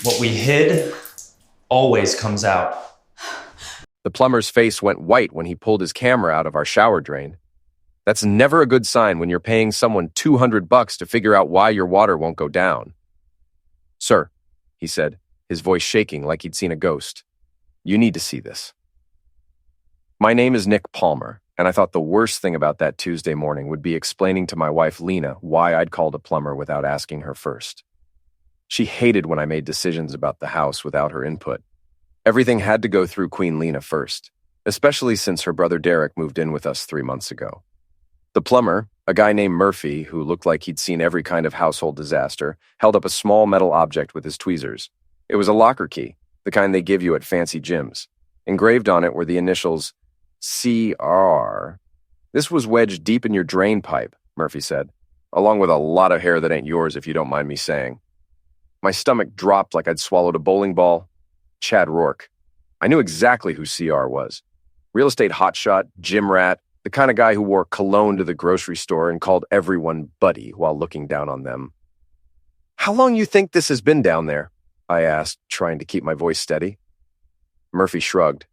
What we hid always comes out. The plumber's face went white when he pulled his camera out of our shower drain. That's never a good sign when you're paying someone $200 to figure out why your water won't go down. "Sir," he said, his voice shaking like he'd seen a ghost. "You need to see this." My name is Nick Palmer, and I thought the worst thing about that Tuesday morning would be explaining to my wife Lena why I'd called a plumber without asking her first. She hated when I made decisions about the house without her input. Everything had to go through Queen Lena first, especially since her brother Derek moved in with us 3 months ago. The plumber, a guy named Murphy who looked like he'd seen every kind of household disaster, held up a small metal object with his tweezers. It was a locker key, the kind they give you at fancy gyms. Engraved on it were the initials CR. "This was wedged deep in your drain pipe," Murphy said, "along with a lot of hair that ain't yours if you don't mind me saying." My stomach dropped like I'd swallowed a bowling ball. Chad Rourke. I knew exactly who CR was. Real estate hotshot, gym rat, the kind of guy who wore cologne to the grocery store and called everyone buddy while looking down on them. "How long you think this has been down there?" I asked, trying to keep my voice steady. Murphy shrugged.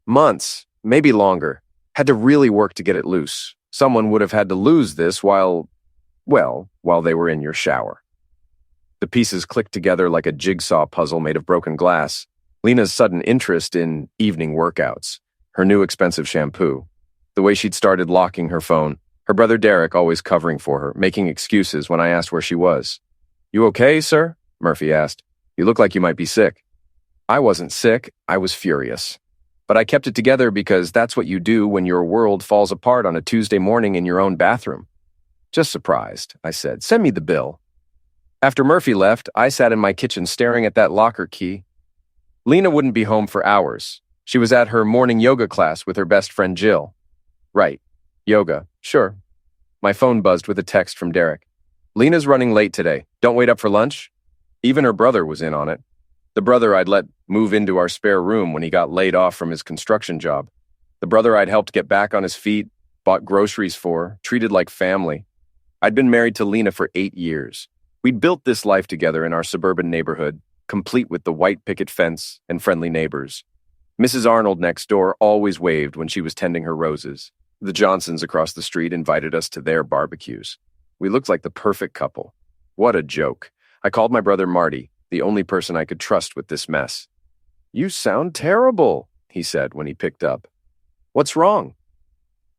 "Months, maybe longer. Had to really work to get it loose. Someone would have had to lose this while they were in your shower." The pieces clicked together like a jigsaw puzzle made of broken glass. Lena's sudden interest in evening workouts, her new expensive shampoo, the way she'd started locking her phone, her brother Derek always covering for her, making excuses when I asked where she was. "You okay, sir?" Murphy asked. "You look like you might be sick." I wasn't sick, I was furious. But I kept it together because that's what you do when your world falls apart on a Tuesday morning in your own bathroom. "Just surprised," I said. "Send me the bill." After Murphy left, I sat in my kitchen staring at that locker key. Lena wouldn't be home for hours. She was at her morning yoga class with her best friend Jill. Right. Yoga. Sure. My phone buzzed with a text from Derek. "Lena's running late today. Don't wait up for lunch?" Even her brother was in on it. The brother I'd let move into our spare room when he got laid off from his construction job. The brother I'd helped get back on his feet, bought groceries for, treated like family. I'd been married to Lena for 8 years. We'd built this life together in our suburban neighborhood, complete with the white picket fence and friendly neighbors. Mrs. Arnold next door always waved when she was tending her roses. The Johnsons across the street invited us to their barbecues. We looked like the perfect couple. What a joke. I called my brother Marty, the only person I could trust with this mess. "You sound terrible," he said when he picked up. "What's wrong?"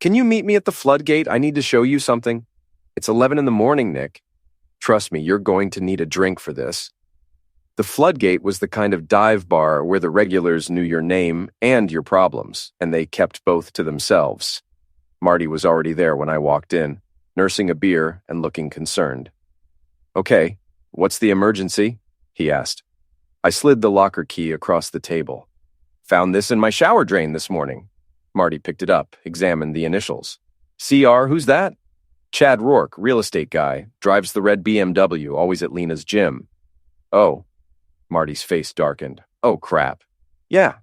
"Can you meet me at the floodgate? I need to show you something." "It's 11 in the morning, Nick." "Trust me, you're going to need a drink for this." The floodgate was the kind of dive bar where the regulars knew your name and your problems, and they kept both to themselves. Marty was already there when I walked in, nursing a beer and looking concerned. "Okay, what's the emergency?" he asked. I slid the locker key across the table. "Found this in my shower drain this morning." Marty picked it up, examined the initials. "CR, who's that?" "Chad Rourke, real estate guy, drives the red BMW, always at Lena's gym." "Oh." Marty's face darkened. "Oh, crap." "Yeah.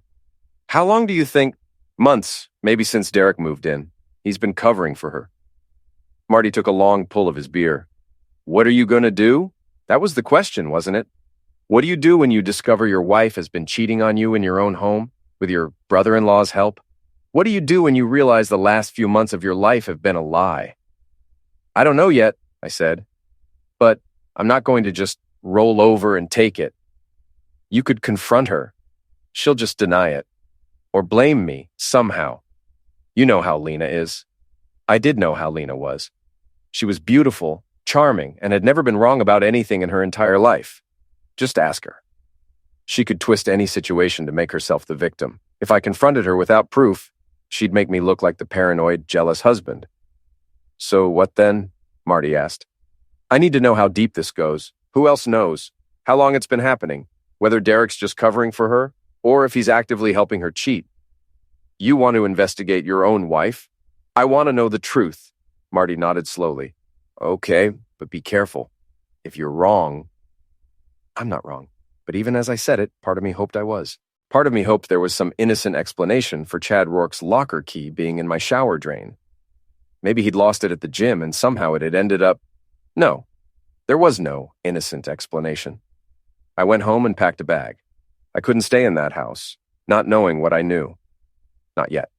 How long do you think?" "Months, maybe since Derek moved in. He's been covering for her." Marty took a long pull of his beer. "What are you going to do?" That was the question, wasn't it? What do you do when you discover your wife has been cheating on you in your own home, with your brother-in-law's help? What do you do when you realize the last few months of your life have been a lie? "I don't know yet," I said. "But I'm not going to just roll over and take it." "You could confront her. She'll just deny it. Or blame me, somehow. You know how Lena is." I did know how Lena was. She was beautiful, charming, and had never been wrong about anything in her entire life. Just ask her. She could twist any situation to make herself the victim. If I confronted her without proof, she'd make me look like the paranoid, jealous husband. "So what then?" Marty asked. "I need to know how deep this goes. Who else knows? How long it's been happening? Whether Derek's just covering for her, or if he's actively helping her cheat. You want to investigate your own wife? I want to know the truth." Marty nodded slowly. "Okay, but be careful. If you're wrong..." I'm not wrong. But even as I said it, part of me hoped I was. Part of me hoped there was some innocent explanation for Chad Rourke's locker key being in my shower drain. Maybe he'd lost it at the gym and somehow it had ended up... No. There was no innocent explanation. I went home and packed a bag. I couldn't stay in that house, not knowing what I knew. Not yet.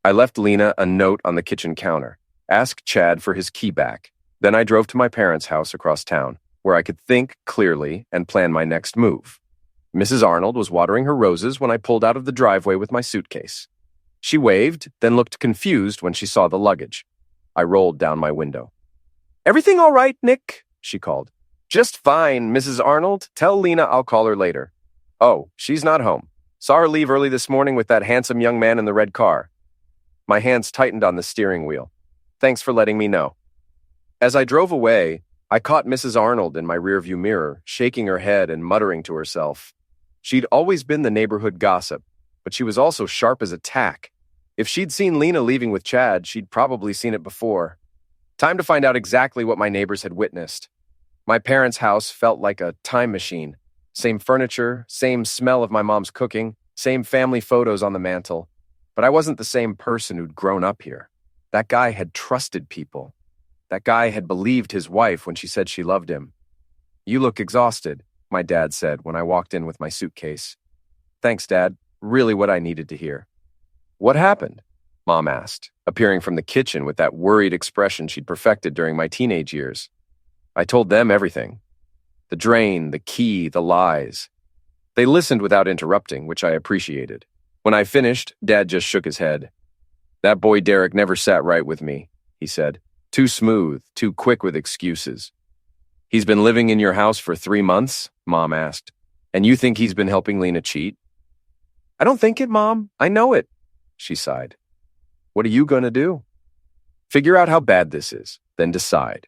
I left Lena a note on the kitchen counter. Asked Chad for his key back. Then I drove to my parents' house across town, where I could think clearly and plan my next move. Mrs. Arnold was watering her roses when I pulled out of the driveway with my suitcase. She waved, then looked confused when she saw the luggage. I rolled down my window. "Everything all right, Nick?" she called. "Just fine, Mrs. Arnold. Tell Lena I'll call her later." "Oh, she's not home. Saw her leave early this morning with that handsome young man in the red car." My hands tightened on the steering wheel. "Thanks for letting me know." As I drove away, I caught Mrs. Arnold in my rearview mirror, shaking her head and muttering to herself. She'd always been the neighborhood gossip, but she was also sharp as a tack. If she'd seen Lena leaving with Chad, she'd probably seen it before. Time to find out exactly what my neighbors had witnessed. My parents' house felt like a time machine. Same furniture, same smell of my mom's cooking, same family photos on the mantle. But I wasn't the same person who'd grown up here. That guy had trusted people. That guy had believed his wife when she said she loved him. "You look exhausted," my dad said when I walked in with my suitcase. "Thanks, Dad. Really what I needed to hear." "What happened?" Mom asked, appearing from the kitchen with that worried expression she'd perfected during my teenage years. I told them everything. The drain, the key, the lies. They listened without interrupting, which I appreciated. When I finished, Dad just shook his head. "That boy Derek never sat right with me," he said. "Too smooth, too quick with excuses." "He's been living in your house for 3 months?" Mom asked. "And you think he's been helping Lena cheat?" "I don't think it, Mom. I know it," she sighed. "What are you going to do?" "Figure out how bad this is, then decide."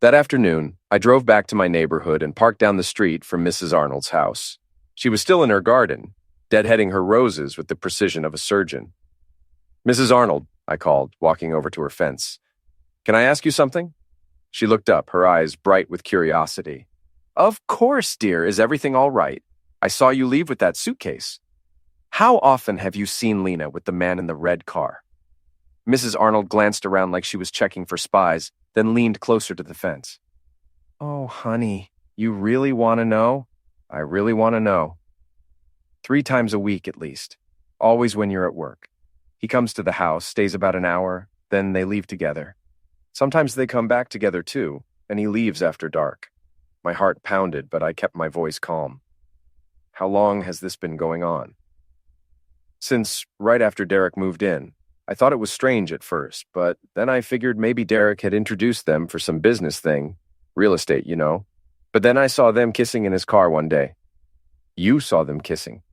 That afternoon, I drove back to my neighborhood and parked down the street from Mrs. Arnold's house. She was still in her garden, deadheading her roses with the precision of a surgeon. "Mrs. Arnold," I called, walking over to her fence. "Can I ask you something?" She looked up, her eyes bright with curiosity. "Of course, dear. Is everything all right? I saw you leave with that suitcase. How often have you seen Lena with the man in the red car?" Mrs. Arnold glanced around like she was checking for spies, then leaned closer to the fence. "Oh, honey, you really want to know?" "I really want to know." 3 times a week at least, always when you're at work. He comes to the house, stays about an hour, then they leave together. Sometimes they come back together too, and he leaves after dark. My heart pounded, but I kept my voice calm. "How long has this been going on?" "Since right after Derek moved in. I thought it was strange at first, but then I figured maybe Derek had introduced them for some business thing. Real estate, you know. But then I saw them kissing in his car one day." "You saw them kissing?"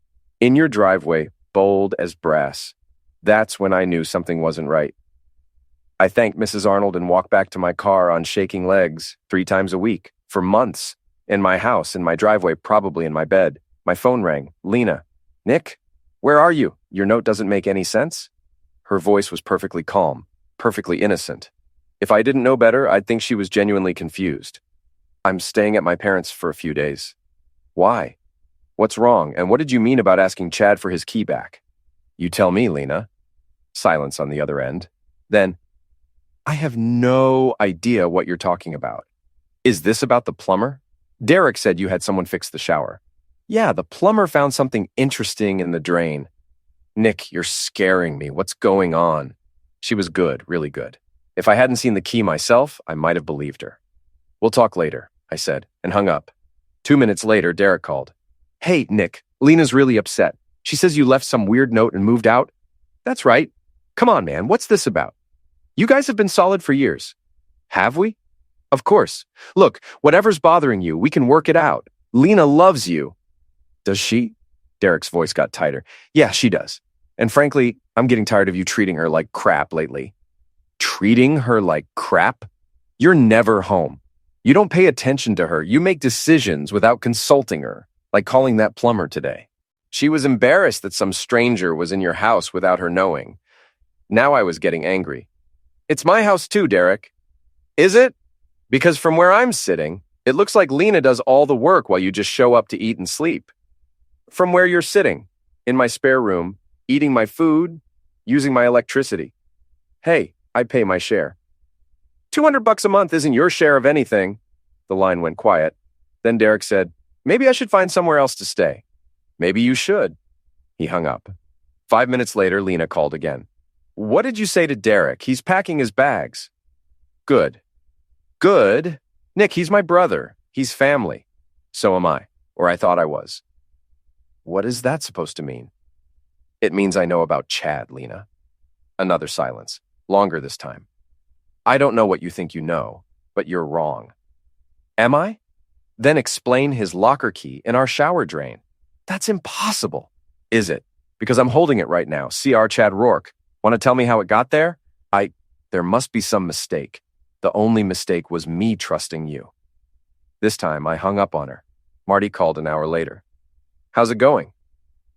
"In your driveway, bold as brass. That's when I knew something wasn't right." I thanked Mrs. Arnold and walked back to my car on shaking legs 3 times a week, for months. In my house, in my driveway, probably in my bed. My phone rang. "Lena." "Nick? Where are you? Your note doesn't make any sense?" Her voice was perfectly calm, perfectly innocent. If I didn't know better, I'd think she was genuinely confused. "I'm staying at my parents' for a few days." "Why? What's wrong, and what did you mean about asking Chad for his key back?" "You tell me, Lena." Silence on the other end. Then, "I have no idea what you're talking about. Is this about the plumber? Derek said you had someone fix the shower." "Yeah, the plumber found something interesting in the drain." "Nick, you're scaring me. What's going on?" She was good, really good. If I hadn't seen the key myself, I might have believed her. "We'll talk later," I said, and hung up. 2 minutes later, Derek called. "Hey, Nick, Lena's really upset. She says you left some weird note and moved out." "That's right. Come on, man, what's this about? You guys have been solid for years." "Have we?" "Of course. Look, whatever's bothering you, we can work it out. Lena loves you." "Does she?" Derek's voice got tighter. "Yeah, she does. And frankly, I'm getting tired of you treating her like crap lately." "Treating her like crap? You're never home. You don't pay attention to her. You make decisions without consulting her, like calling that plumber today. She was embarrassed that some stranger was in your house without her knowing. Now I was getting angry. It's my house too, Derek." "Is it? Because from where I'm sitting, it looks like Lena does all the work while you just show up to eat and sleep." "From where you're sitting, in my spare room, eating my food, using my electricity. Hey, I pay my share." $200 a month isn't your share of anything. The line went quiet. Then Derek said, "Maybe I should find somewhere else to stay." "Maybe you should." He hung up. 5 minutes later, Lena called again. "What did you say to Derek? He's packing his bags." "Good." "Good? Nick, he's my brother. He's family." "So am I, or I thought I was." "What is that supposed to mean?" "It means I know about Chad, Lena." Another silence, longer this time. "I don't know what you think you know, but you're wrong." "Am I?" "Then explain his locker key in our shower drain." "That's impossible." "Is it? Because I'm holding it right now. CR Chad Rourke. Want to tell me how it got there?" There must be some mistake. The only mistake was me trusting you." This time, I hung up on her. Marty called an hour later. "How's it going?"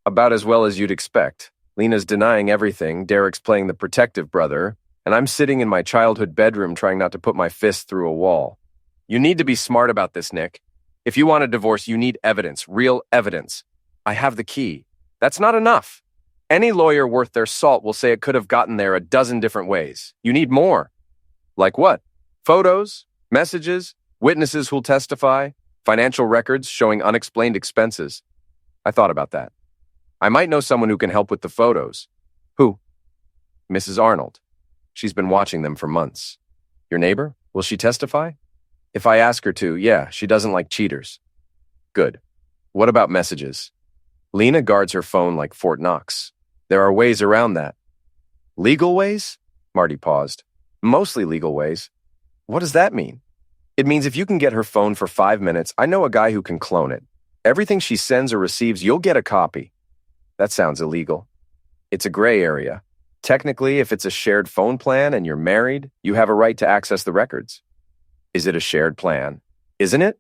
"About as well as you'd expect. Lena's denying everything, Derek's playing the protective brother, and I'm sitting in my childhood bedroom trying not to put my fist through a wall. You need to be smart about this, Nick. If you want a divorce, you need evidence, real evidence. I have the key. That's not enough. Any lawyer worth their salt will say it could have gotten there a dozen different ways. You need more." "Like what?" "Photos, messages, witnesses who'll testify, financial records showing unexplained expenses." I thought about that. "I might know someone who can help with the photos." "Who?" "Mrs. Arnold. She's been watching them for months." "Your neighbor? Will she testify?" "If I ask her to, yeah, she doesn't like cheaters." "Good. What about messages?" "Lena guards her phone like Fort Knox. There are ways around that." "Legal ways?" Marty paused. "Mostly legal ways." "What does that mean?" "It means if you can get her phone for 5 minutes, I know a guy who can clone it. Everything she sends or receives, you'll get a copy." "That sounds illegal." "It's a gray area. Technically, if it's a shared phone plan and you're married, you have a right to access the records." "Is it a shared plan?" "Isn't it?"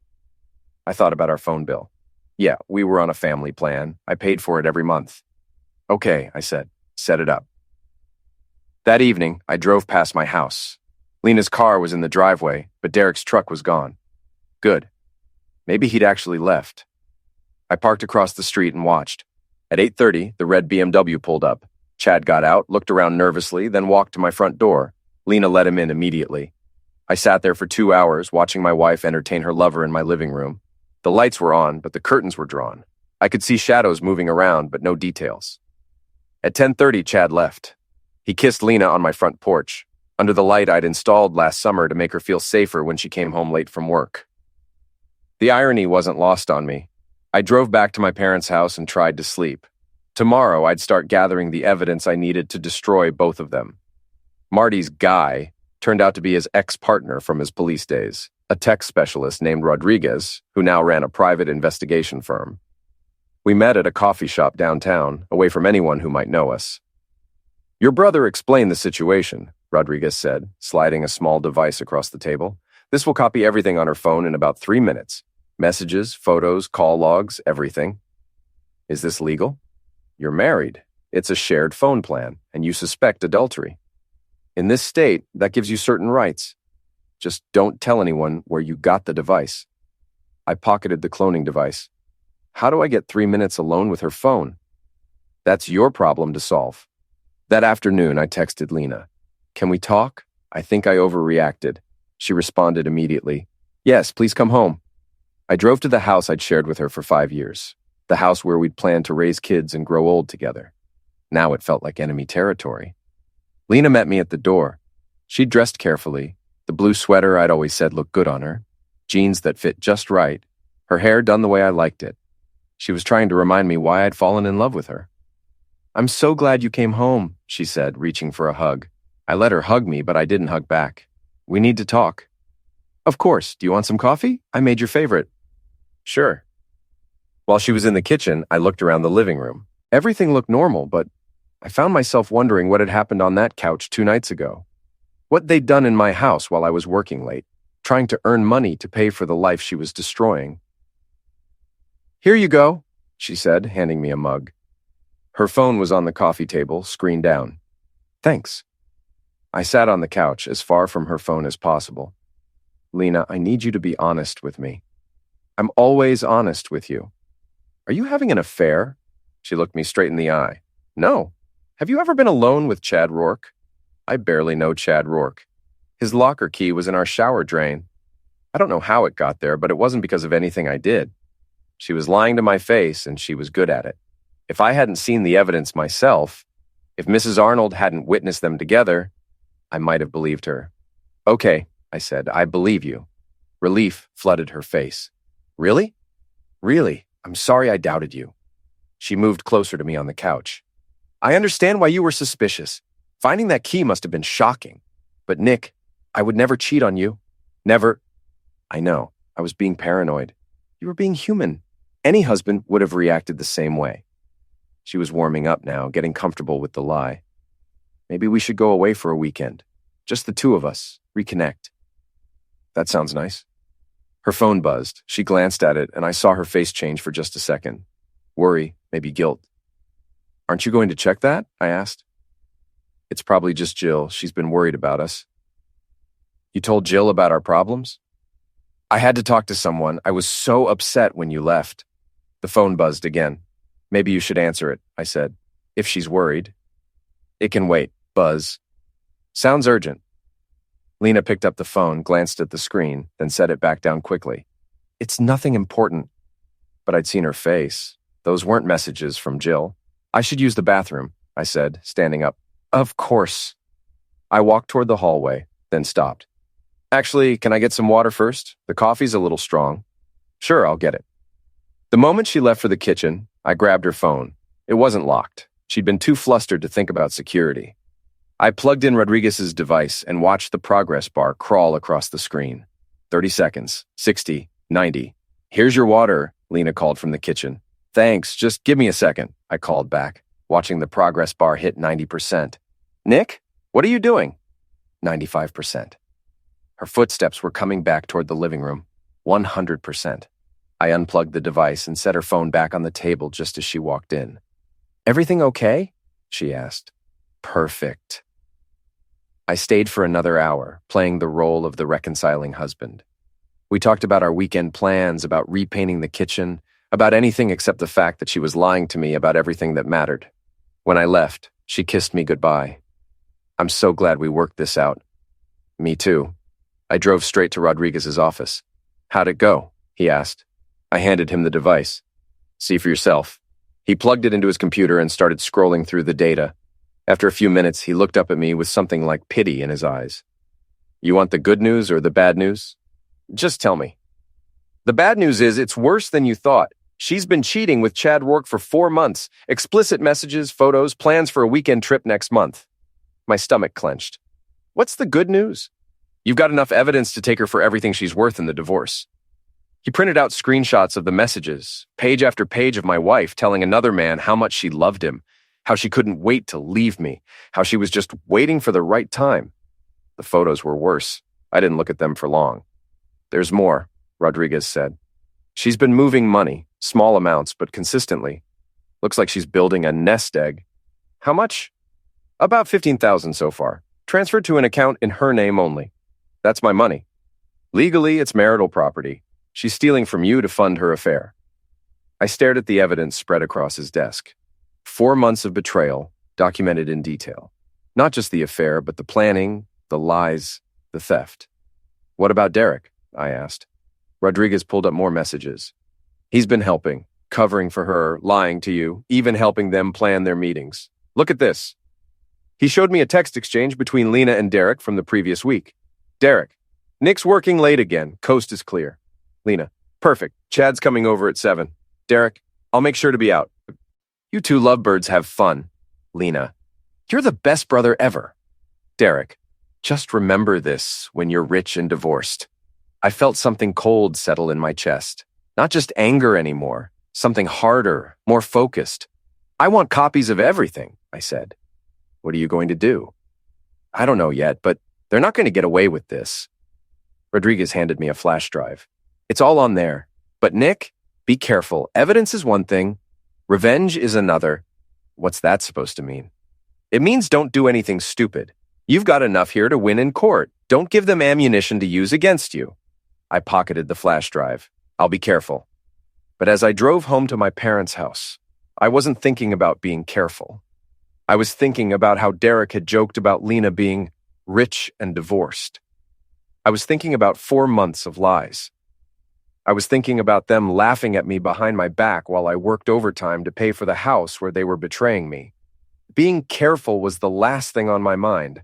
I thought about our phone bill. "Yeah, we were on a family plan. I paid for it every month." "Okay," I said. "Set it up." That evening, I drove past my house. Lena's car was in the driveway, but Derek's truck was gone. Good. Maybe he'd actually left. I parked across the street and watched. At 8:30, the red BMW pulled up. Chad got out, looked around nervously, then walked to my front door. Lena let him in immediately. I sat there for 2 hours, watching my wife entertain her lover in my living room. The lights were on, but the curtains were drawn. I could see shadows moving around, but no details. At 10:30, Chad left. He kissed Lena on my front porch, under the light I'd installed last summer to make her feel safer when she came home late from work. The irony wasn't lost on me. I drove back to my parents' house and tried to sleep. Tomorrow, I'd start gathering the evidence I needed to destroy both of them. Marty's guy turned out to be his ex-partner from his police days, a tech specialist named Rodriguez, who now ran a private investigation firm. We met at a coffee shop downtown, away from anyone who might know us. "Your brother explained the situation," Rodriguez said, sliding a small device across the table. "This will copy everything on her phone in about 3 minutes. Messages, photos, call logs, everything." "Is this legal?" "You're married. It's a shared phone plan, and you suspect adultery. In this state, that gives you certain rights. Just don't tell anyone where you got the device." I pocketed the cloning device. "How do I get 3 minutes alone with her phone?" "That's your problem to solve." That afternoon, I texted Lena. "Can we talk? I think I overreacted." She responded immediately. "Yes, please come home." I drove to the house I'd shared with her for 5 years, the house where we'd planned to raise kids and grow old together. Now it felt like enemy territory. Lena met me at the door. She'd dressed carefully, the blue sweater I'd always said looked good on her, jeans that fit just right, her hair done the way I liked it. She was trying to remind me why I'd fallen in love with her. "I'm so glad you came home," she said, reaching for a hug. I let her hug me, but I didn't hug back. "We need to talk." "Of course. Do you want some coffee? I made your favorite." "Sure." While she was in the kitchen, I looked around the living room. Everything looked normal, but I found myself wondering what had happened on that couch 2 nights ago. What they'd done in my house while I was working late, trying to earn money to pay for the life she was destroying. "Here you go," she said, handing me a mug. Her phone was on the coffee table, screen down. "Thanks." I sat on the couch, as far from her phone as possible. "Lena, I need you to be honest with me." "I'm always honest with you." "Are you having an affair?" She looked me straight in the eye. "No. Have you ever been alone with Chad Rourke?" "I barely know Chad Rourke. His locker key was in our shower drain." I don't know how it got there, but it wasn't because of anything I did. She was lying to my face, and she was good at it. If I hadn't seen the evidence myself, if Mrs. Arnold hadn't witnessed them together, I might have believed her. Okay, I said, I believe you. Relief flooded her face. Really? Really? I'm sorry I doubted you. She moved closer to me on the couch. I understand why you were suspicious. Finding that key must have been shocking. But Nick, I would never cheat on you. Never. I know. I was being paranoid. You were being human. Any husband would have reacted the same way. She was warming up now, getting comfortable with the lie. Maybe we should go away for a weekend. Just the two of us. Reconnect. That sounds nice. Her phone buzzed. She glanced at it, and I saw her face change for just a second. Worry, maybe guilt. Aren't you going to check that? I asked. It's probably just Jill. She's been worried about us. You told Jill about our problems? I had to talk to someone. I was so upset when you left. The phone buzzed again. Maybe you should answer it, I said. If she's worried. It can wait. Buzz. Sounds urgent. Lena picked up the phone, glanced at the screen, then set it back down quickly. It's nothing important. But I'd seen her face. Those weren't messages from Jill. I should use the bathroom, I said, standing up. Of course. I walked toward the hallway, then stopped. Actually, can I get some water first? The coffee's a little strong. Sure, I'll get it. The moment she left for the kitchen, I grabbed her phone. It wasn't locked. She'd been too flustered to think about security. I plugged in Rodriguez's device and watched the progress bar crawl across the screen. 30 seconds, 60, 90. Here's your water, Lena called from the kitchen. Thanks, just give me a second, I called back, watching the progress bar hit 90%. Nick, what are you doing? 95%. Her footsteps were coming back toward the living room. 100%. I unplugged the device and set her phone back on the table just as she walked in. Everything okay? She asked. Perfect. I stayed for another hour, playing the role of the reconciling husband. We talked about our weekend plans, about repainting the kitchen, about anything except the fact that she was lying to me about everything that mattered. When I left, she kissed me goodbye. I'm so glad we worked this out. Me too. I drove straight to Rodriguez's office. How'd it go? He asked. I handed him the device. See for yourself. He plugged it into his computer and started scrolling through the data. After a few minutes, he looked up at me with something like pity in his eyes. You want the good news or the bad news? Just tell me. The bad news is it's worse than you thought. She's been cheating with Chad Rourke for 4 months. Explicit messages, photos, plans for a weekend trip next month. My stomach clenched. What's the good news? You've got enough evidence to take her for everything she's worth in the divorce. He printed out screenshots of the messages, page after page of my wife telling another man how much she loved him, how she couldn't wait to leave me, how she was just waiting for the right time. The photos were worse. I didn't look at them for long. There's more, Rodriguez said. She's been moving money, small amounts, but consistently. Looks like she's building a nest egg. How much? About $15,000 so far, transferred to an account in her name only. That's my money. Legally, it's marital property. She's stealing from you to fund her affair. I stared at the evidence spread across his desk. 4 months of betrayal, documented in detail. Not just the affair, but the planning, the lies, the theft. What about Derek? I asked. Rodriguez pulled up more messages. He's been helping, covering for her, lying to you, even helping them plan their meetings. Look at this. He showed me a text exchange between Lena and Derek from the previous week. Derek, Nick's working late again. Coast is clear. Lena, perfect. Chad's coming over at 7. Derek, I'll make sure to be out. You two lovebirds have fun. Lena, you're the best brother ever. Derek, just remember this when you're rich and divorced. I felt something cold settle in my chest. Not just anger anymore. Something harder, more focused. I want copies of everything, I said. What are you going to do? I don't know yet, but they're not going to get away with this. Rodriguez handed me a flash drive. It's all on there. But Nick, be careful. Evidence is one thing. Revenge is another. What's that supposed to mean? It means don't do anything stupid. You've got enough here to win in court. Don't give them ammunition to use against you. I pocketed the flash drive. I'll be careful. But as I drove home to my parents' house, I wasn't thinking about being careful. I was thinking about how Derek had joked about Lena being rich and divorced. I was thinking about 4 months of lies. I was thinking about them laughing at me behind my back while I worked overtime to pay for the house where they were betraying me. Being careful was the last thing on my mind.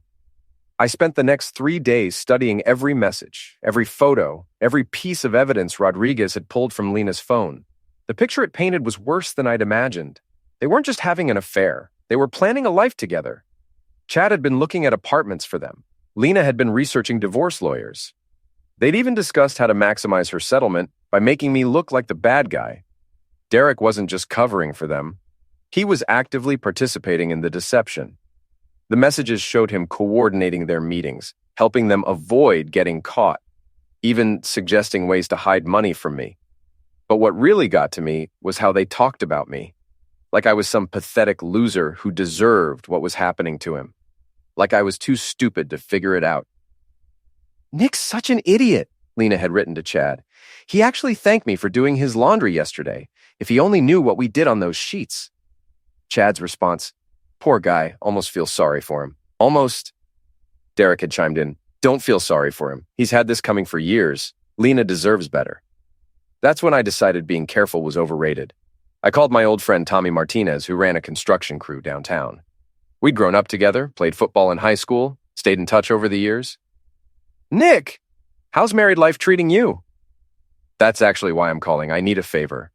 I spent the next 3 days studying every message, every photo, every piece of evidence Rodriguez had pulled from Lena's phone. The picture it painted was worse than I'd imagined. They weren't just having an affair. They were planning a life together. Chad had been looking at apartments for them. Lena had been researching divorce lawyers. They'd even discussed how to maximize her settlement by making me look like the bad guy. Derek wasn't just covering for them. He was actively participating in the deception. The messages showed him coordinating their meetings, helping them avoid getting caught, even suggesting ways to hide money from me. But what really got to me was how they talked about me, like I was some pathetic loser who deserved what was happening to him, like I was too stupid to figure it out. "Nick's such an idiot," Lena had written to Chad. "He actually thanked me for doing his laundry yesterday. If he only knew what we did on those sheets." Chad's response, "Poor guy, almost feel sorry for him." Almost. Derek had chimed in, "Don't feel sorry for him. He's had this coming for years. Lena deserves better." That's when I decided being careful was overrated. I called my old friend Tommy Martinez, who ran a construction crew downtown. We'd grown up together, played football in high school, stayed in touch over the years. "Nick, how's married life treating you?" "That's actually why I'm calling. I need a favor."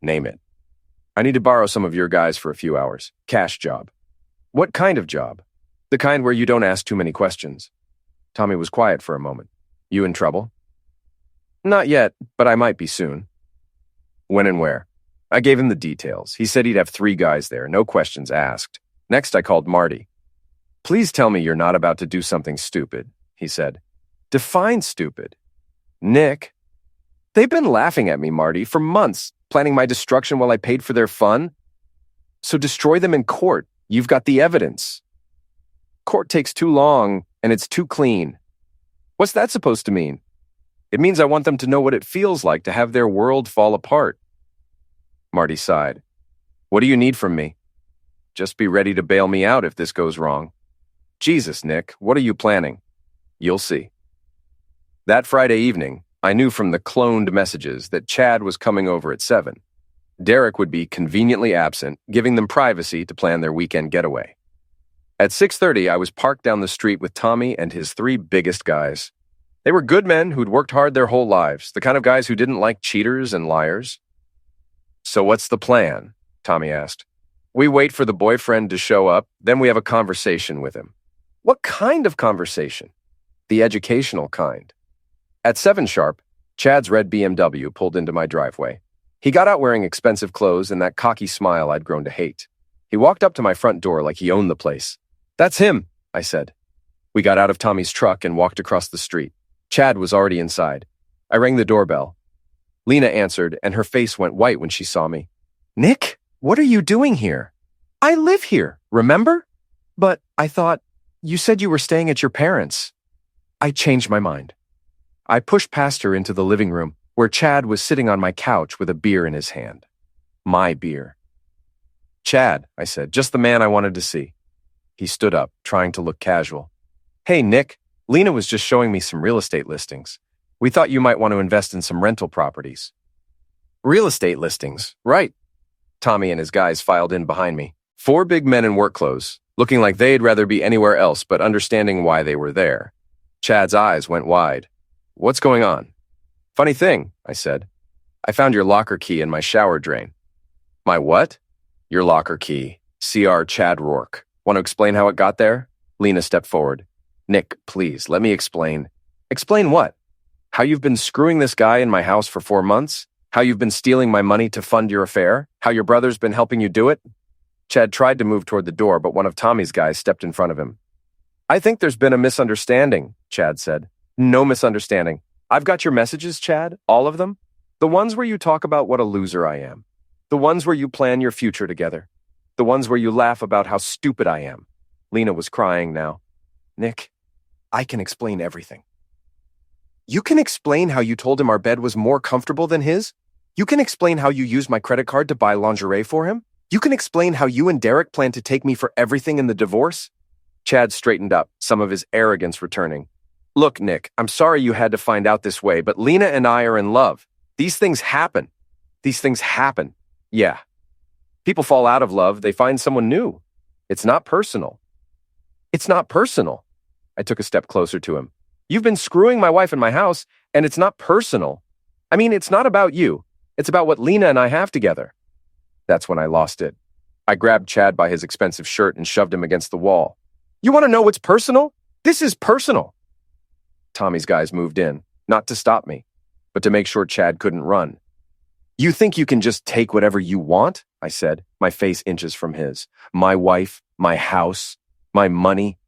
"Name it." "I need to borrow some of your guys for a few hours. Cash job." "What kind of job?" "The kind where you don't ask too many questions." Tommy was quiet for a moment. "You in trouble?" "Not yet, but I might be soon." "When and where?" I gave him the details. He said he'd have 3 guys there, no questions asked. Next, I called Marty. "Please tell me you're not about to do something stupid," he said. "Define stupid." "Nick." "They've been laughing at me, Marty, for months, planning my destruction while I paid for their fun. So destroy them in court. You've got the evidence." "Court takes too long, and it's too clean." "What's that supposed to mean?" "It means I want them to know what it feels like to have their world fall apart." Marty sighed. "What do you need from me?" "Just be ready to bail me out if this goes wrong." "Jesus, Nick, what are you planning?" "You'll see." That Friday evening, I knew from the cloned messages that Chad was coming over at 7. Derek would be conveniently absent, giving them privacy to plan their weekend getaway. At 6:30, I was parked down the street with Tommy and his 3 biggest guys. They were good men who'd worked hard their whole lives, the kind of guys who didn't like cheaters and liars. "So what's the plan?" Tommy asked. "We wait for the boyfriend to show up, then we have a conversation with him." "What kind of conversation?" "The educational kind." At 7 sharp, Chad's red BMW pulled into my driveway. He got out wearing expensive clothes and that cocky smile I'd grown to hate. He walked up to my front door like he owned the place. "That's him," I said. We got out of Tommy's truck and walked across the street. Chad was already inside. I rang the doorbell. Lena answered, and her face went white when she saw me. "Nick, what are you doing here?" "I live here, remember?" "But I thought, you said you were staying at your parents'." I changed my mind. I pushed past her into the living room, where Chad was sitting on my couch with a beer in his hand. My beer. "Chad," I said, "just the man I wanted to see." He stood up, trying to look casual. "Hey, Nick, Lena was just showing me some real estate listings. We thought you might want to invest in some rental properties." "Real estate listings, right." Tommy and his guys filed in behind me. 4 big men in work clothes, looking like they'd rather be anywhere else but understanding why they were there. Chad's eyes went wide. "What's going on?" "Funny thing," I said. "I found your locker key in my shower drain." "My what?" "Your locker key. CR Chad Rourke. Want to explain how it got there?" Lena stepped forward. "Nick, please, let me explain." "Explain what?" "How you've been screwing this guy in my house for 4 months? How you've been stealing my money to fund your affair? How your brother's been helping you do it?" Chad tried to move toward the door, but one of Tommy's guys stepped in front of him. "I think there's been a misunderstanding," Chad said. "No misunderstanding. I've got your messages, Chad, all of them. The ones where you talk about what a loser I am. The ones where you plan your future together. The ones where you laugh about how stupid I am." Lena was crying now. "Nick, I can explain everything." "You can explain how you told him our bed was more comfortable than his? You can explain how you used my credit card to buy lingerie for him? You can explain how you and Derek plan to take me for everything in the divorce?" Chad straightened up, some of his arrogance returning. Look, Nick, I'm sorry you had to find out this way, but Lena and I are in love. These things happen. These things happen. Yeah. People fall out of love, they find someone new. It's not personal. It's not personal. I took a step closer to him. You've been screwing my wife in my house, and it's not personal. I mean, it's not about you. It's about what Lena and I have together. That's when I lost it. I grabbed Chad by his expensive shirt and shoved him against the wall. You want to know what's personal? This is personal. Tommy's guys moved in, not to stop me, but to make sure Chad couldn't run. You think you can just take whatever you want? I said, my face inches from his. My wife, my house, my money.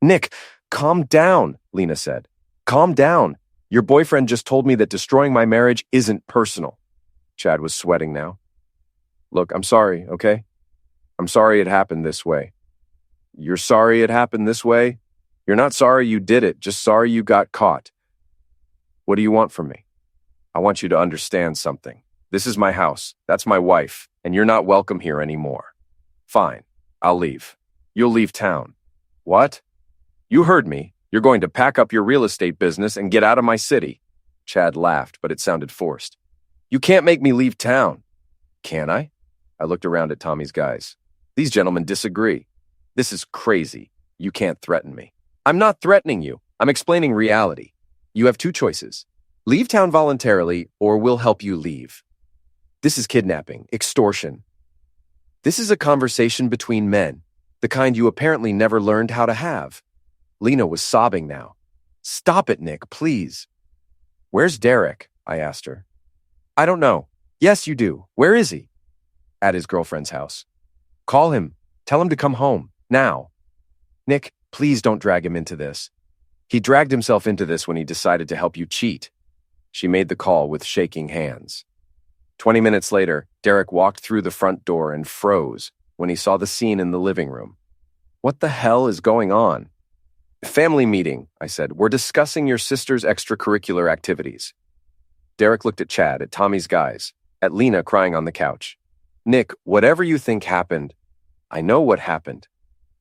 Nick, calm down, Lena said. Calm down. Your boyfriend just told me that destroying my marriage isn't personal. Chad was sweating now. Look, I'm sorry, okay? I'm sorry it happened this way. You're sorry it happened this way? You're not sorry you did it, just sorry you got caught. What do you want from me? I want you to understand something. This is my house, that's my wife, and you're not welcome here anymore. Fine, I'll leave. You'll leave town. What? You heard me. You're going to pack up your real estate business and get out of my city. Chad laughed, but it sounded forced. You can't make me leave town. Can I? I looked around at Tommy's guys. These gentlemen disagree. This is crazy. You can't threaten me. I'm not threatening you. I'm explaining reality. You have two choices. Leave town voluntarily, or we'll help you leave. This is kidnapping, extortion. This is a conversation between men, the kind you apparently never learned how to have. Lena was sobbing now. Stop it, Nick, please. Where's Derek? I asked her. I don't know. Yes, you do. Where is he? At his girlfriend's house. Call him. Tell him to come home. Now. Nick, please don't drag him into this. He dragged himself into this when he decided to help you cheat. She made the call with shaking hands. 20 minutes later, Derek walked through the front door and froze when he saw the scene in the living room. What the hell is going on? Family meeting, I said. We're discussing your sister's extracurricular activities. Derek looked at Chad, at Tommy's guys, at Lena crying on the couch. Nick, whatever you think happened, I know what happened.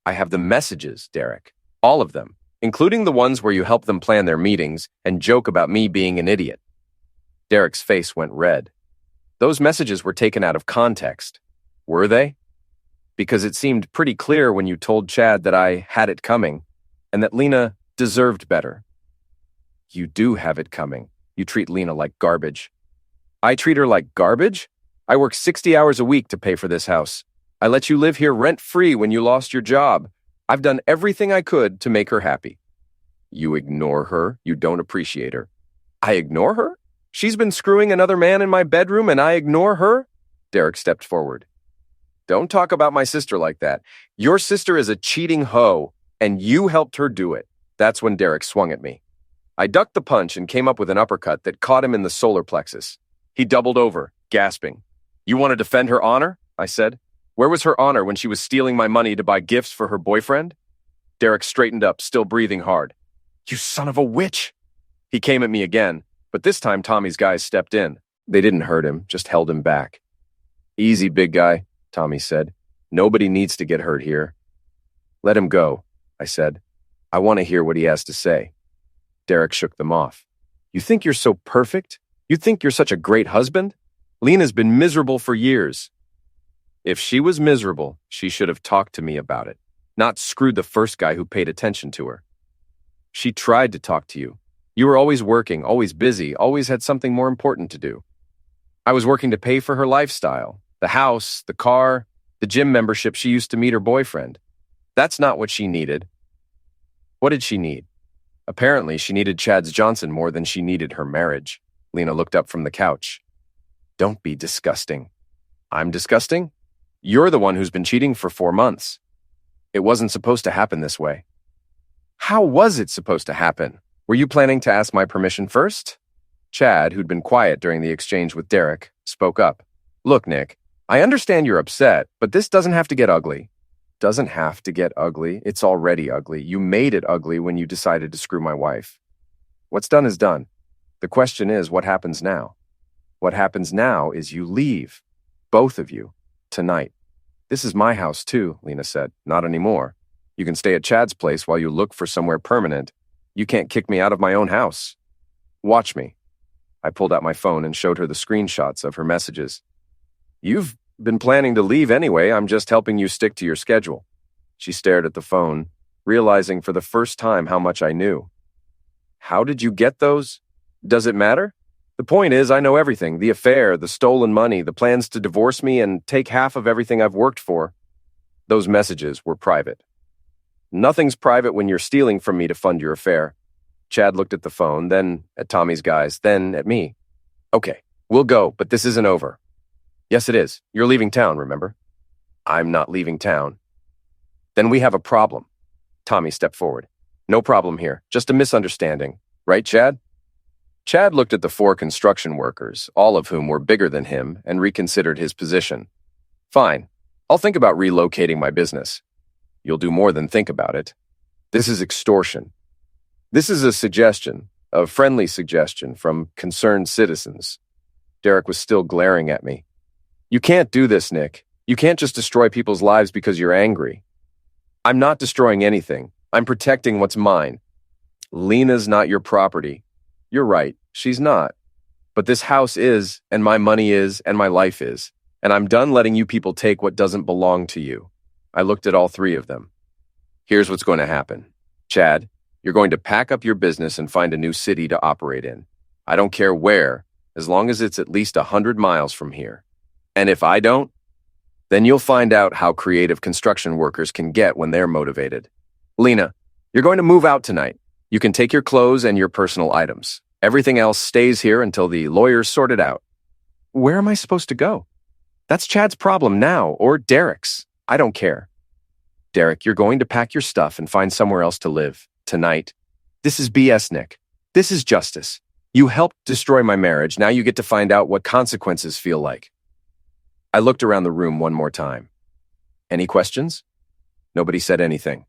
I have the messages, Derek. All of them, including the ones where you help them plan their meetings and joke about me being an idiot. Derek's face went red. Those messages were taken out of context. Were they? Because it seemed pretty clear when you told Chad that I had it coming and that Lena deserved better. You do have it coming. You treat Lena like garbage. I treat her like garbage? I work 60 hours a week to pay for this house. I let you live here rent-free when you lost your job. I've done everything I could to make her happy. You ignore her. You don't appreciate her. I ignore her? She's been screwing another man in my bedroom and I ignore her? Derek stepped forward. Don't talk about my sister like that. Your sister is a cheating hoe, and you helped her do it. That's when Derek swung at me. I ducked the punch and came up with an uppercut that caught him in the solar plexus. He doubled over, gasping. You want to defend her honor? I said. Where was her honor when she was stealing my money to buy gifts for her boyfriend? Derek straightened up, still breathing hard. You son of a witch! He came at me again, but this time Tommy's guys stepped in. They didn't hurt him, just held him back. Easy, big guy, Tommy said. Nobody needs to get hurt here. Let him go, I said. I want to hear what he has to say. Derek shook them off. You think you're so perfect? You think you're such a great husband? Lena's been miserable for years. If she was miserable, she should have talked to me about it, not screwed the first guy who paid attention to her. She tried to talk to you. You were always working, always busy, always had something more important to do. I was working to pay for her lifestyle, the house, the car, the gym membership she used to meet her boyfriend. That's not what she needed. What did she need? Apparently, she needed Chad's Johnson more than she needed her marriage. Lena looked up from the couch. Don't be disgusting. I'm disgusting? You're the one who's been cheating for 4 months. It wasn't supposed to happen this way. How was it supposed to happen? Were you planning to ask my permission first? Chad, who'd been quiet during the exchange with Derek, spoke up. Look, Nick, I understand you're upset, but this doesn't have to get ugly. Doesn't have to get ugly. It's already ugly. You made it ugly when you decided to screw my wife. What's done is done. The question is, what happens now? What happens now is you leave. Both of you. Tonight. This is my house too, Lena said. Not anymore. You can stay at Chad's place while you look for somewhere permanent. You can't kick me out of my own house. Watch me. I pulled out my phone and showed her the screenshots of her messages. You've been planning to leave anyway. I'm just helping you stick to your schedule. She stared at the phone, realizing for the first time how much I knew. How did you get those? Does it matter? The point is, I know everything. The affair, the stolen money, the plans to divorce me and take half of everything I've worked for. Those messages were private. Nothing's private when you're stealing from me to fund your affair. Chad looked at the phone, then at Tommy's guys, then at me. Okay, we'll go, but this isn't over. Yes, it is. You're leaving town, remember? I'm not leaving town. Then we have a problem. Tommy stepped forward. No problem here, just a misunderstanding. Right, Chad? Chad looked at the 4 construction workers, all of whom were bigger than him, and reconsidered his position. Fine. I'll think about relocating my business. You'll do more than think about it. This is extortion. This is a suggestion, a friendly suggestion from concerned citizens. Derek was still glaring at me. You can't do this, Nick. You can't just destroy people's lives because you're angry. I'm not destroying anything. I'm protecting what's mine. Lena's not your property. You're right, she's not. But this house is, and my money is, and my life is. And I'm done letting you people take what doesn't belong to you. I looked at all 3 of them. Here's what's going to happen. Chad, you're going to pack up your business and find a new city to operate in. I don't care where, as long as it's at least 100 miles from here. And if I don't, then you'll find out how creative construction workers can get when they're motivated. Lena, you're going to move out tonight. You can take your clothes and your personal items. Everything else stays here until the lawyers sort it out. Where am I supposed to go? That's Chad's problem now, or Derek's. I don't care. Derek, you're going to pack your stuff and find somewhere else to live. Tonight. This is BS, Nick. This is justice. You helped destroy my marriage. Now you get to find out what consequences feel like. I looked around the room one more time. Any questions? Nobody said anything.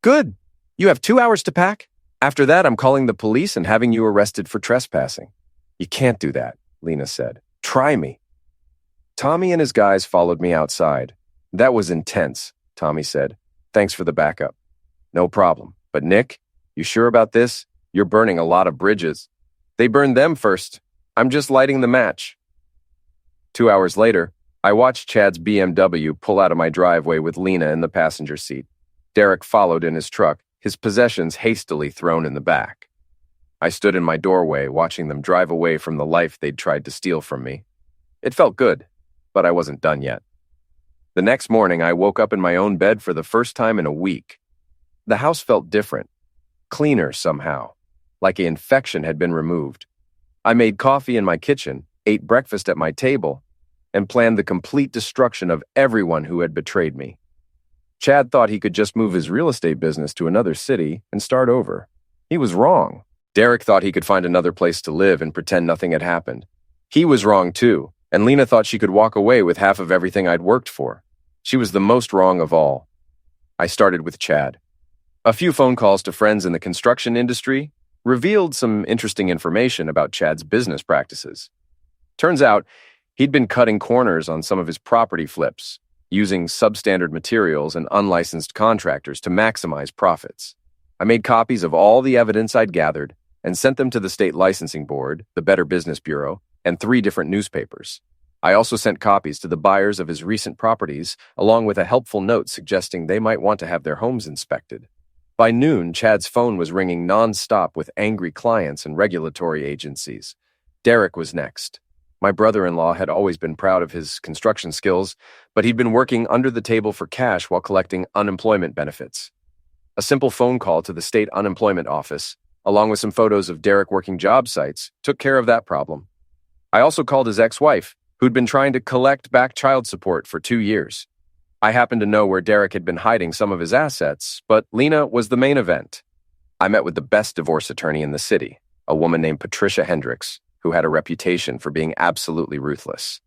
Good. You have 2 hours to pack. After that, I'm calling the police and having you arrested for trespassing. You can't do that, Lena said. Try me. Tommy and his guys followed me outside. That was intense, Tommy said. Thanks for the backup. No problem. But Nick, you sure about this? You're burning a lot of bridges. They burned them first. I'm just lighting the match. 2 hours later, I watched Chad's BMW pull out of my driveway with Lena in the passenger seat. Derek followed in his truck, his possessions hastily thrown in the back. I stood in my doorway, watching them drive away from the life they'd tried to steal from me. It felt good, but I wasn't done yet. The next morning, I woke up in my own bed for the first time in a week. The house felt different, cleaner somehow, like an infection had been removed. I made coffee in my kitchen, ate breakfast at my table, and planned the complete destruction of everyone who had betrayed me. Chad thought he could just move his real estate business to another city and start over. He was wrong. Derek thought he could find another place to live and pretend nothing had happened. He was wrong too, and Lena thought she could walk away with half of everything I'd worked for. She was the most wrong of all. I started with Chad. A few phone calls to friends in the construction industry revealed some interesting information about Chad's business practices. Turns out, he'd been cutting corners on some of his property flips, using substandard materials and unlicensed contractors to maximize profits. I made copies of all the evidence I'd gathered and sent them to the state licensing board, the Better Business Bureau, and 3 different newspapers. I also sent copies to the buyers of his recent properties, along with a helpful note suggesting they might want to have their homes inspected. By noon, Chad's phone was ringing nonstop with angry clients and regulatory agencies. Derek was next. My brother-in-law had always been proud of his construction skills, but he'd been working under the table for cash while collecting unemployment benefits. A simple phone call to the state unemployment office, along with some photos of Derek working job sites, took care of that problem. I also called his ex-wife, who'd been trying to collect back child support for 2 years. I happened to know where Derek had been hiding some of his assets, but Lena was the main event. I met with the best divorce attorney in the city, a woman named Patricia Hendricks, who had a reputation for being absolutely ruthless.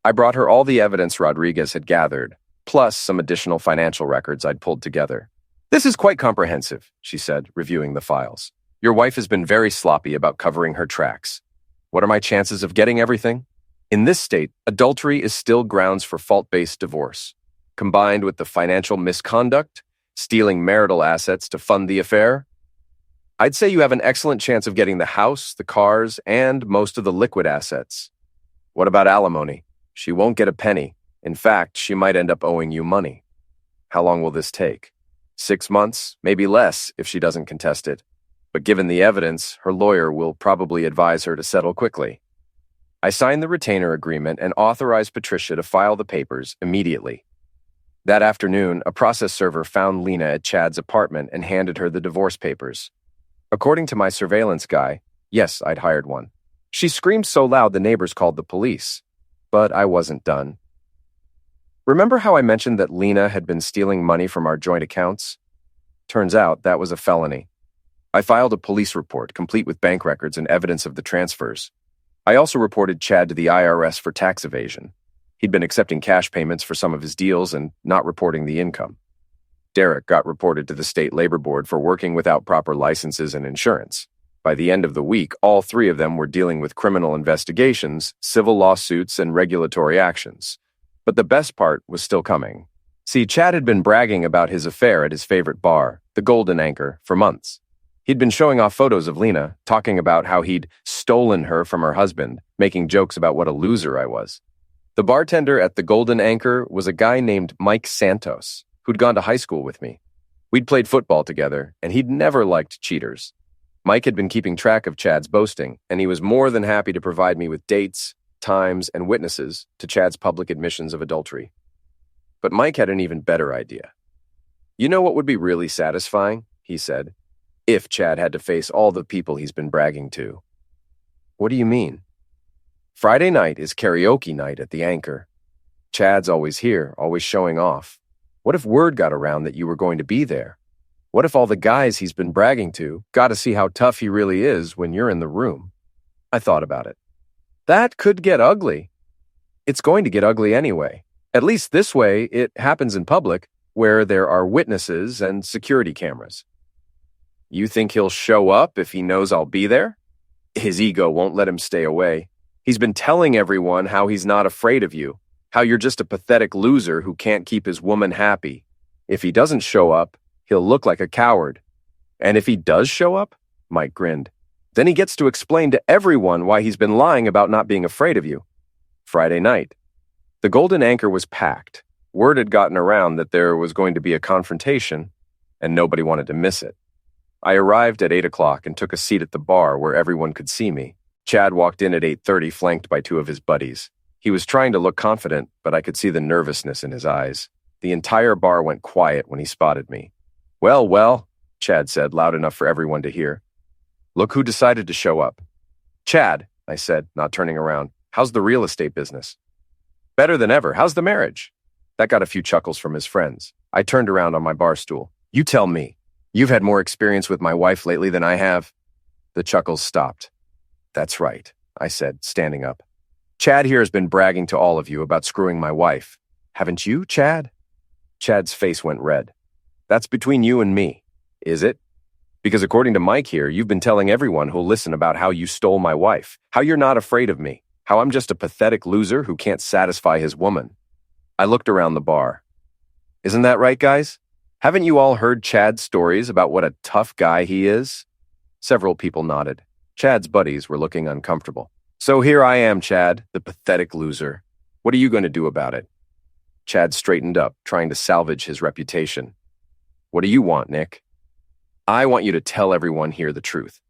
I brought her all the evidence Rodriguez had gathered, plus some additional financial records I'd pulled together. This is quite comprehensive, she said, reviewing the files. Your wife has been very sloppy about covering her tracks. What are my chances of getting everything? In this state, adultery is still grounds for fault-based divorce. Combined with the financial misconduct, stealing marital assets to fund the affair, I'd say you have an excellent chance of getting the house, the cars, and most of the liquid assets. What about alimony? She won't get a penny. In fact, she might end up owing you money. How long will this take? 6 months, maybe less if she doesn't contest it. But given the evidence, her lawyer will probably advise her to settle quickly. I signed the retainer agreement and authorized Patricia to file the papers immediately. That afternoon, a process server found Lena at Chad's apartment and handed her the divorce papers. According to my surveillance guy, yes, I'd hired one. She screamed so loud the neighbors called the police. But I wasn't done. Remember how I mentioned that Lena had been stealing money from our joint accounts? Turns out that was a felony. I filed a police report, complete with bank records and evidence of the transfers. I also reported Chad to the IRS for tax evasion. He'd been accepting cash payments for some of his deals and not reporting the income. Derek got reported to the state labor board for working without proper licenses and insurance. By the end of the week, all three of them were dealing with criminal investigations, civil lawsuits, and regulatory actions. But the best part was still coming. See, Chad had been bragging about his affair at his favorite bar, the Golden Anchor, for months. He'd been showing off photos of Lena, talking about how he'd stolen her from her husband, making jokes about what a loser I was. The bartender at the Golden Anchor was a guy named Mike Santos, who'd gone to high school with me. We'd played football together, and he'd never liked cheaters. Mike had been keeping track of Chad's boasting, and he was more than happy to provide me with dates, times, and witnesses to Chad's public admissions of adultery. But Mike had an even better idea. You know what would be really satisfying, he said, if Chad had to face all the people he's been bragging to. What do you mean? Friday night is karaoke night at the Anchor. Chad's always here, always showing off. What if word got around that you were going to be there? What if all the guys he's been bragging to got to see how tough he really is when you're in the room? I thought about it. That could get ugly. It's going to get ugly anyway. At least this way, it happens in public, where there are witnesses and security cameras. You think he'll show up if he knows I'll be there? His ego won't let him stay away. He's been telling everyone how he's not afraid of you, how you're just a pathetic loser who can't keep his woman happy. If he doesn't show up, he'll look like a coward. And if he does show up, Mike grinned, then he gets to explain to everyone why he's been lying about not being afraid of you. Friday night. The Golden Anchor was packed. Word had gotten around that there was going to be a confrontation, and nobody wanted to miss it. I arrived at 8 o'clock and took a seat at the bar where everyone could see me. Chad walked in at 8:30, flanked by two of his buddies. He was trying to look confident, but I could see the nervousness in his eyes. The entire bar went quiet when he spotted me. Well, Chad said, loud enough for everyone to hear. Look who decided to show up. Chad, I said, not turning around. How's the real estate business? Better than ever. How's the marriage? That got a few chuckles from his friends. I turned around on my bar stool. You tell me. You've had more experience with my wife lately than I have. The chuckles stopped. That's right, I said, standing up. Chad here has been bragging to all of you about screwing my wife. Haven't you, Chad? Chad's face went red. That's between you and me, is it? Because according to Mike here, you've been telling everyone who'll listen about how you stole my wife, how you're not afraid of me, how I'm just a pathetic loser who can't satisfy his woman. I looked around the bar. Isn't that right, guys? Haven't you all heard Chad's stories about what a tough guy he is? Several people nodded. Chad's buddies were looking uncomfortable. So here I am, Chad, the pathetic loser. What are you going to do about it? Chad straightened up, trying to salvage his reputation. What do you want, Nick? I want you to tell everyone here the truth.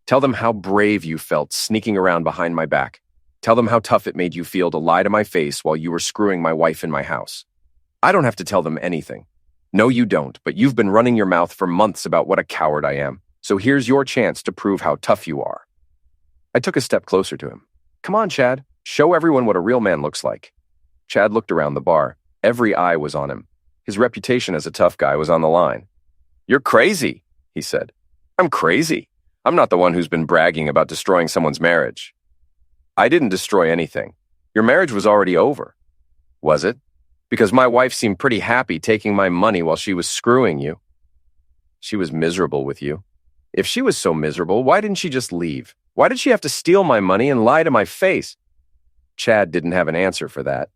Tell them how brave you felt sneaking around behind my back. Tell them how tough it made you feel to lie to my face while you were screwing my wife in my house. I don't have to tell them anything. No, you don't, but you've been running your mouth for months about what a coward I am. So here's your chance to prove how tough you are. I took a step closer to him. Come on, Chad. Show everyone what a real man looks like. Chad looked around the bar. Every eye was on him. His reputation as a tough guy was on the line. You're crazy, he said. I'm crazy. I'm not the one who's been bragging about destroying someone's marriage. I didn't destroy anything. Your marriage was already over. Was it? Because my wife seemed pretty happy taking my money while she was screwing you. She was miserable with you. If she was so miserable, why didn't she just leave? Why did she have to steal my money and lie to my face? Chad didn't have an answer for that.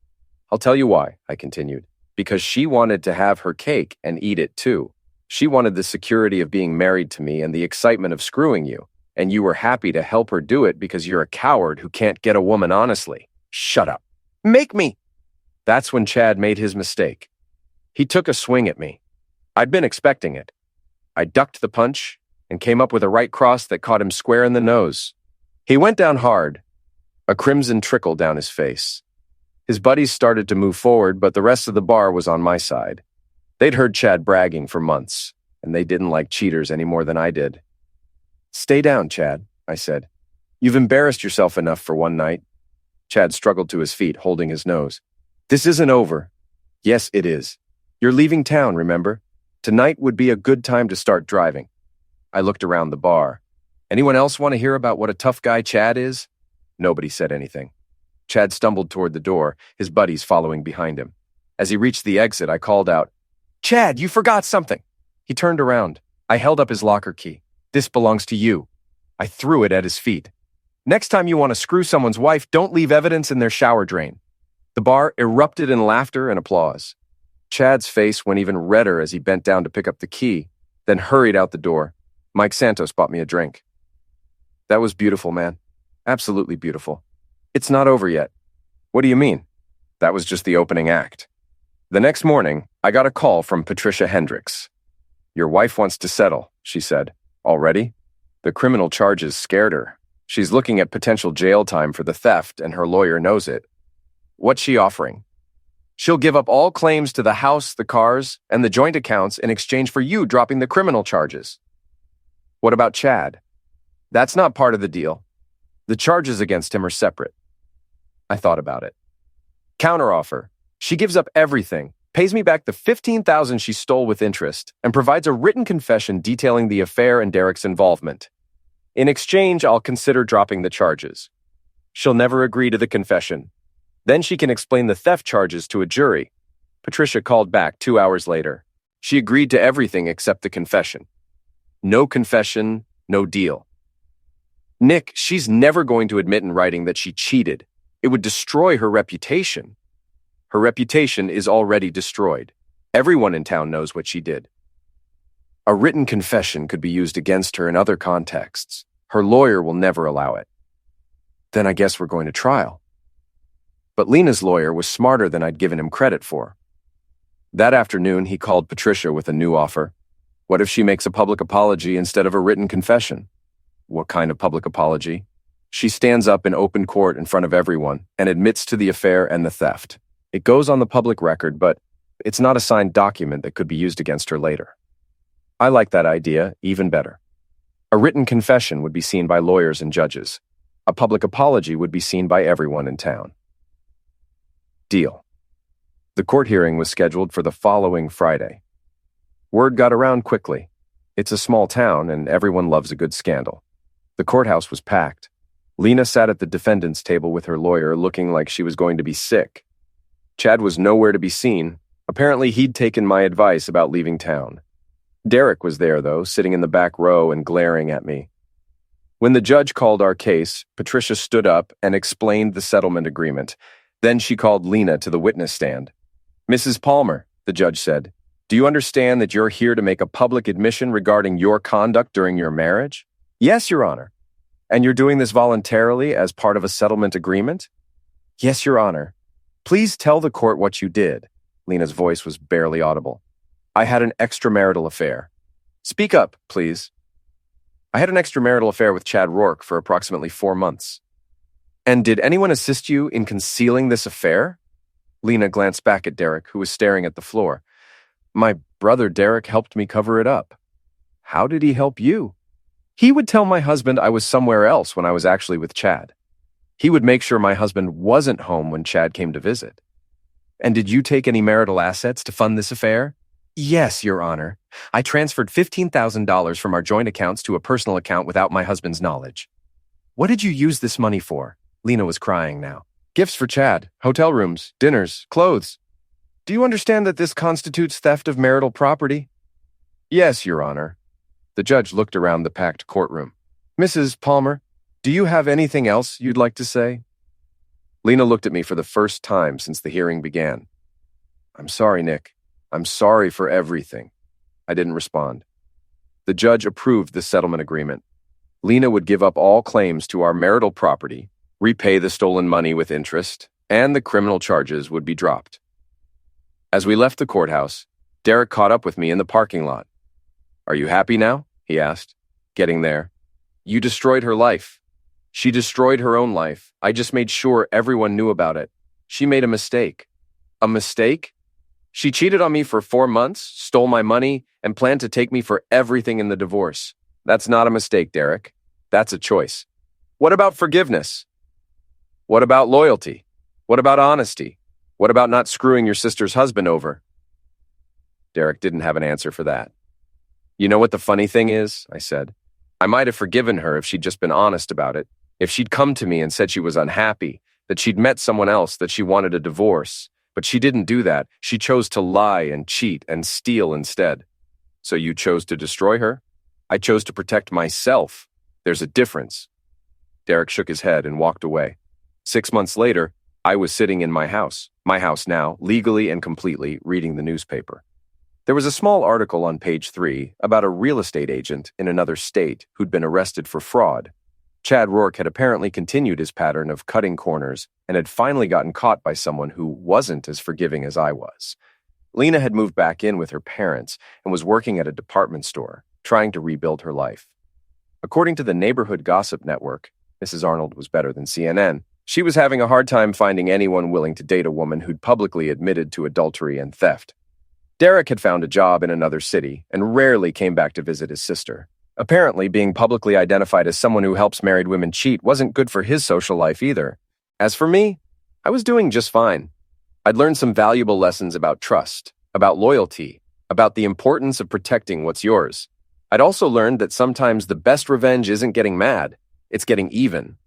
I'll tell you why, I continued. Because she wanted to have her cake and eat it too. She wanted the security of being married to me and the excitement of screwing you, and you were happy to help her do it because you're a coward who can't get a woman honestly. Shut up. Make me! That's when Chad made his mistake. He took a swing at me. I'd been expecting it. I ducked the punch and came up with a right cross that caught him square in the nose. He went down hard, a crimson trickle down his face. His buddies started to move forward, but the rest of the bar was on my side. They'd heard Chad bragging for months, and they didn't like cheaters any more than I did. Stay down, Chad, I said. You've embarrassed yourself enough for one night. Chad struggled to his feet, holding his nose. This isn't over. Yes, it is. You're leaving town, remember? Tonight would be a good time to start driving. I looked around the bar. Anyone else want to hear about what a tough guy Chad is? Nobody said anything. Chad stumbled toward the door, his buddies following behind him. As he reached the exit, I called out, Chad, you forgot something. He turned around. I held up his locker key. This belongs to you. I threw it at his feet. Next time you want to screw someone's wife, don't leave evidence in their shower drain. The bar erupted in laughter and applause. Chad's face went even redder as he bent down to pick up the key, then hurried out the door. Mike Santos bought me a drink. That was beautiful, man. Absolutely beautiful. It's not over yet. What do you mean? That was just the opening act. The next morning, I got a call from Patricia Hendricks. Your wife wants to settle, she said. Already? The criminal charges scared her. She's looking at potential jail time for the theft, and her lawyer knows it. What's she offering? She'll give up all claims to the house, the cars, and the joint accounts in exchange for you dropping the criminal charges. What about Chad? That's not part of the deal. The charges against him are separate. I thought about it. Counteroffer. She gives up everything, pays me back the $15,000 she stole with interest, and provides a written confession detailing the affair and Derek's involvement. In exchange, I'll consider dropping the charges. She'll never agree to the confession. Then she can explain the theft charges to a jury. Patricia called back 2 hours later. She agreed to everything except the confession. No confession, no deal. Nick, she's never going to admit in writing that she cheated. It would destroy her reputation. Her reputation is already destroyed. Everyone in town knows what she did. A written confession could be used against her in other contexts. Her lawyer will never allow it. Then I guess we're going to trial. But Lena's lawyer was smarter than I'd given him credit for. That afternoon, he called Patricia with a new offer. What if she makes a public apology instead of a written confession? What kind of public apology? She stands up in open court in front of everyone and admits to the affair and the theft. It goes on the public record, but it's not a signed document that could be used against her later. I like that idea even better. A written confession would be seen by lawyers and judges. A public apology would be seen by everyone in town. Deal. The court hearing was scheduled for the following Friday. Word got around quickly. It's a small town and everyone loves a good scandal. The courthouse was packed. Lena sat at the defendant's table with her lawyer looking like she was going to be sick. Chad was nowhere to be seen. Apparently he'd taken my advice about leaving town. Derek was there, though, sitting in the back row and glaring at me. When the judge called our case, Patricia stood up and explained the settlement agreement. Then she called Lena to the witness stand. Mrs. Palmer, the judge said, do you understand that you're here to make a public admission regarding your conduct during your marriage? Yes, Your Honor. And you're doing this voluntarily as part of a settlement agreement? Yes, Your Honor. Please tell the court what you did. Lena's voice was barely audible. I had an extramarital affair. Speak up, please. I had an extramarital affair with Chad Rourke for approximately 4 months. And did anyone assist you in concealing this affair? Lena glanced back at Derek, who was staring at the floor. My brother Derek helped me cover it up. How did he help you? He would tell my husband I was somewhere else when I was actually with Chad. He would make sure my husband wasn't home when Chad came to visit. And did you take any marital assets to fund this affair? Yes, Your Honor. I transferred $15,000 from our joint accounts to a personal account without my husband's knowledge. What did you use this money for? Lena was crying now. Gifts for Chad, hotel rooms, dinners, clothes. Do you understand that this constitutes theft of marital property? Yes, Your Honor. The judge looked around the packed courtroom. Mrs. Palmer, do you have anything else you'd like to say? Lena looked at me for the first time since the hearing began. I'm sorry, Nick. I'm sorry for everything. I didn't respond. The judge approved the settlement agreement. Lena would give up all claims to our marital property, repay the stolen money with interest, and the criminal charges would be dropped. As we left the courthouse, Derek caught up with me in the parking lot. "Are you happy now?" he asked, getting there. "You destroyed her life. She destroyed her own life. I just made sure everyone knew about it. She made a mistake." "A mistake? She cheated on me for 4 months, stole my money, and planned to take me for everything in the divorce. That's not a mistake, Derek. That's a choice. What about forgiveness? What about loyalty? What about honesty? What about not screwing your sister's husband over?" Derek didn't have an answer for that. "You know what the funny thing is?" I said. "I might have forgiven her if she'd just been honest about it. If she'd come to me and said she was unhappy, that she'd met someone else, that she wanted a divorce. But she didn't do that. She chose to lie and cheat and steal instead." "So you chose to destroy her?" "I chose to protect myself. There's a difference." Derek shook his head and walked away. 6 months later, I was sitting in my house now, legally and completely, reading the newspaper. There was a small article on page 3 about a real estate agent in another state who'd been arrested for fraud. Chad Rourke had apparently continued his pattern of cutting corners and had finally gotten caught by someone who wasn't as forgiving as I was. Lena had moved back in with her parents and was working at a department store, trying to rebuild her life. According to the Neighborhood Gossip Network, Mrs. Arnold was better than CNN. She was having a hard time finding anyone willing to date a woman who'd publicly admitted to adultery and theft. Derek had found a job in another city and rarely came back to visit his sister. Apparently, being publicly identified as someone who helps married women cheat wasn't good for his social life either. As for me, I was doing just fine. I'd learned some valuable lessons about trust, about loyalty, about the importance of protecting what's yours. I'd also learned that sometimes the best revenge isn't getting mad, it's getting even.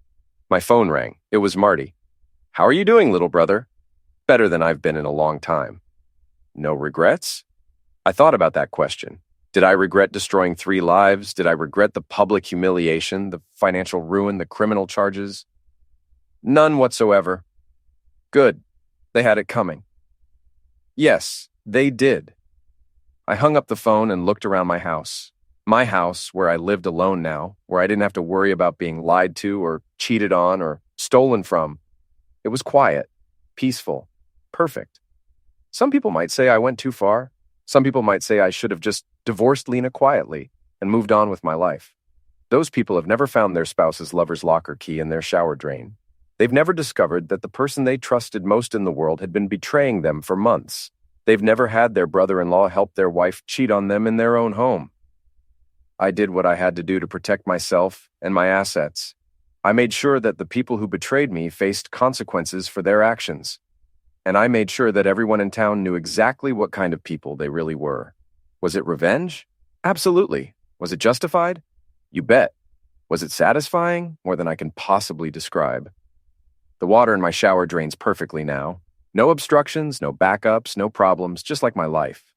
My phone rang. It was Marty. "How are you doing, little brother?" "Better than I've been in a long time." "No regrets?" I thought about that question. Did I regret destroying 3 lives? Did I regret the public humiliation, the financial ruin, the criminal charges? None whatsoever. Good. They had it coming. Yes, they did. I hung up the phone and looked around my house. My house, where I lived alone now, where I didn't have to worry about being lied to or cheated on or stolen from. It was quiet, peaceful, perfect. Some people might say I went too far. Some people might say I should have just divorced Lena quietly and moved on with my life. Those people have never found their spouse's lover's locker key in their shower drain. They've never discovered that the person they trusted most in the world had been betraying them for months. They've never had their brother-in-law help their wife cheat on them in their own home. I did what I had to do to protect myself and my assets. I made sure that the people who betrayed me faced consequences for their actions. And I made sure that everyone in town knew exactly what kind of people they really were. Was it revenge? Absolutely. Was it justified? You bet. Was it satisfying? More than I can possibly describe. The water in my shower drains perfectly now. No obstructions, no backups, no problems, just like my life.